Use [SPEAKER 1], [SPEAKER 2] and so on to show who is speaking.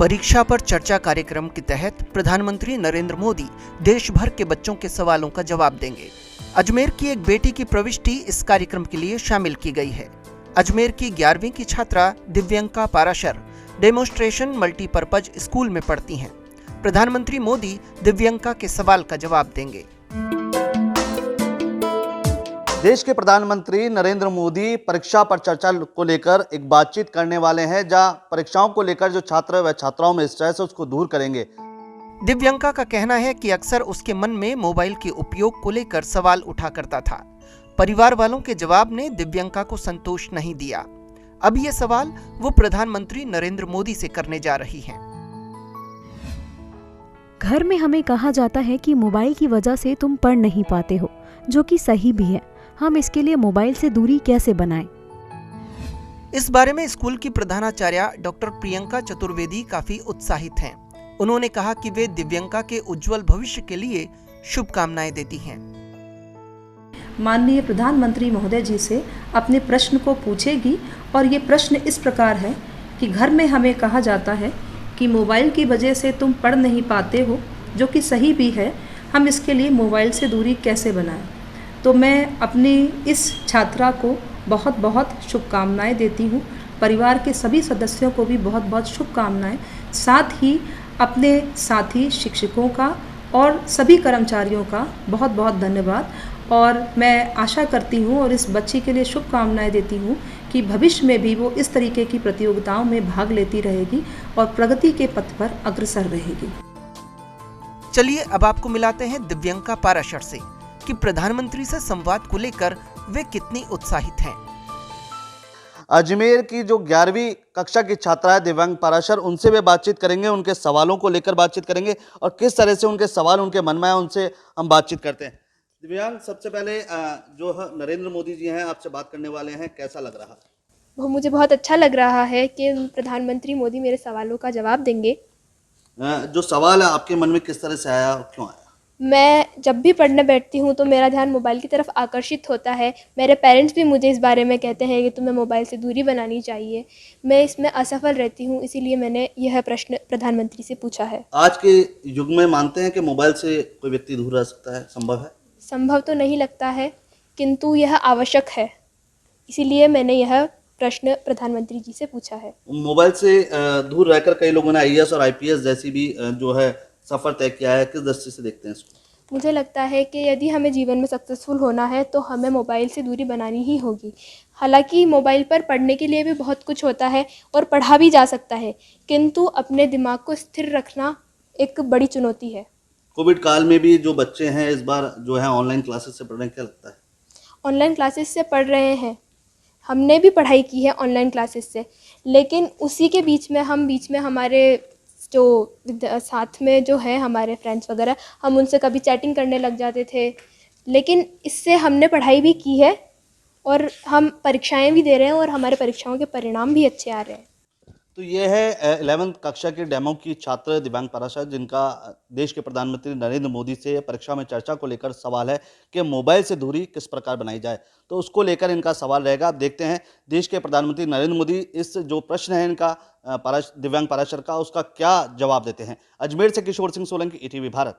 [SPEAKER 1] परीक्षा पर चर्चा कार्यक्रम के तहत प्रधानमंत्री नरेंद्र मोदी देश भर के बच्चों के सवालों का जवाब देंगे। अजमेर की एक बेटी की प्रविष्टि इस कार्यक्रम के लिए शामिल की गई है। अजमेर की 11वीं की छात्रा Divyanka Parashar demonstration multipurpose school में पढ़ती हैं। प्रधानमंत्री मोदी दिव्यंका के सवाल का जवाब देंगे।
[SPEAKER 2] देश के प्रधानमंत्री नरेंद्र मोदी परीक्षा पर चर्चा को लेकर एक बातचीत करने वाले हैं, जहां परीक्षाओं को लेकर जो छात्र व छात्राओं में स्ट्रेस है उसको दूर करेंगे।
[SPEAKER 1] दिव्यंका का कहना है कि अक्सर उसके मन में मोबाइल के उपयोग को लेकर सवाल उठा करता था। परिवार वालों के जवाब ने दिव्यंका को संतोष नहीं दिया। अब ये सवाल वो प्रधानमंत्री नरेंद्र मोदी से करने जा रही हैं।
[SPEAKER 3] घर में हमें कहा जाता है कि मोबाइल की वजह से तुम पढ़ नहीं पाते हो, जो कि सही भी है। हम इसके लिए मोबाइल से दूरी कैसे बनाएं?
[SPEAKER 1] इस बारे में स्कूल की प्रधानाचार्य डॉक्टर प्रियंका चतुर्वेदी काफी उत्साहित हैं। उन्होंने कहा कि वे दिव्यंका के उज्जवल भविष्य के लिए शुभकामनाएं देती हैं।
[SPEAKER 4] माननीय प्रधानमंत्री महोदय जी से अपने प्रश्न को पूछेगी और ये प्रश्न इस प्रकार है कि घर में हमें कहा जाता है कि मोबाइल की वजह से तुम पढ़ नहीं पाते हो, जो कि सही भी है। हम इसके लिए मोबाइल से दूरी कैसे बनाएं? तो मैं अपनी इस छात्रा को बहुत बहुत शुभकामनाएं देती हूँ। परिवार के सभी सदस्यों को भी बहुत बहुत शुभकामनाएं, साथ ही अपने साथी शिक्षकों का और सभी कर्मचारियों का बहुत बहुत धन्यवाद। और मैं आशा करती हूँ और इस बच्ची के लिए शुभकामनाएं देती हूँ कि भविष्य में भी वो इस तरीके की प्रतियोगिताओं में भाग लेती रहेगी और प्रगति के पथ पर अग्रसर रहेगी।
[SPEAKER 1] चलिए अब आपको मिलाते हैं दिव्यंका पाराशर से कि प्रधानमंत्री से संवाद को लेकर वे कितनी उत्साहित हैं।
[SPEAKER 2] अजमेर की जो 11वीं कक्षा की छात्रा है दिव्यांग पाराशर, उनसे भी बातचीत करेंगे, उनके सवालों को लेकर बातचीत करेंगे और किस तरह से उनके सवाल उनके मन में है उनसे हम बातचीत करते हैं। दिव्यांग, सबसे पहले जो नरेंद्र मोदी जी हैं आपसे बात करने वाले हैं, कैसा लग रहा है?
[SPEAKER 5] वो मुझे बहुत अच्छा लग रहा है कि प्रधानमंत्री मोदी मेरे सवालों का जवाब देंगे।
[SPEAKER 2] जो सवाल है आपके मन में किस तरह से आया और क्यों आया?
[SPEAKER 5] मैं जब भी पढ़ने बैठती हूँ तो मेरा ध्यान मोबाइल की तरफ आकर्षित होता है। मेरे पेरेंट्स भी मुझे इस बारे में कहते हैं कि तुम्हें मोबाइल से दूरी बनानी चाहिए। मैं इसमें असफल रहती हूँ, इसीलिए मैंने यह प्रश्न प्रधानमंत्री से पूछा है।
[SPEAKER 2] आज के युग में मानते हैं कि मोबाइल से कोई व्यक्ति दूर रह सकता है, संभव है?
[SPEAKER 5] संभव तो नहीं लगता है, किंतु यह आवश्यक है, इसीलिए मैंने यह प्रश्न प्रधानमंत्री जी से पूछा है।
[SPEAKER 2] मोबाइल से दूर रहकर कई लोगों ने आईएएस और आईपीएस जैसी भी जो है सफर तय किया है, किस दृष्टि से देखते हैं इसको?
[SPEAKER 5] मुझे लगता है कि यदि हमें जीवन में सक्सेसफुल होना है तो हमें मोबाइल से दूरी बनानी ही होगी। हालांकि मोबाइल पर पढ़ने के लिए भी बहुत कुछ होता है और पढ़ा भी जा सकता है, किंतु अपने दिमाग को स्थिर रखना एक बड़ी चुनौती है।
[SPEAKER 2] कोविड काल में भी जो बच्चे हैं इस बार जो है ऑनलाइन क्लासेस से पढ़ रहे हैं, क्या लगता है?
[SPEAKER 5] ऑनलाइन क्लासेस से पढ़ रहे हैं, हमने भी पढ़ाई की है ऑनलाइन क्लासेस से, लेकिन उसी के बीच में हमारे जो साथ में जो है हमारे फ्रेंड्स वगैरह, हम उनसे कभी चैटिंग करने लग जाते थे। लेकिन इससे हमने पढ़ाई भी की है और हम परीक्षाएं भी दे रहे हैं और हमारे परीक्षाओं के परिणाम भी अच्छे आ रहे हैं।
[SPEAKER 2] तो ये है 11वीं कक्षा की डेमो की छात्र दिव्यांग पाराशर, जिनका देश के प्रधानमंत्री नरेंद्र मोदी से परीक्षा में चर्चा को लेकर सवाल है कि मोबाइल से दूरी किस प्रकार बनाई जाए। तो उसको लेकर इनका सवाल रहेगा। आप देखते हैं देश के प्रधानमंत्री नरेंद्र मोदी इस जो प्रश्न है इनका दिव्यांग पाराशर का, उसका क्या जवाब देते हैं। अजमेर से किशोर सिंह सोलंकी, ईटीवी भारत।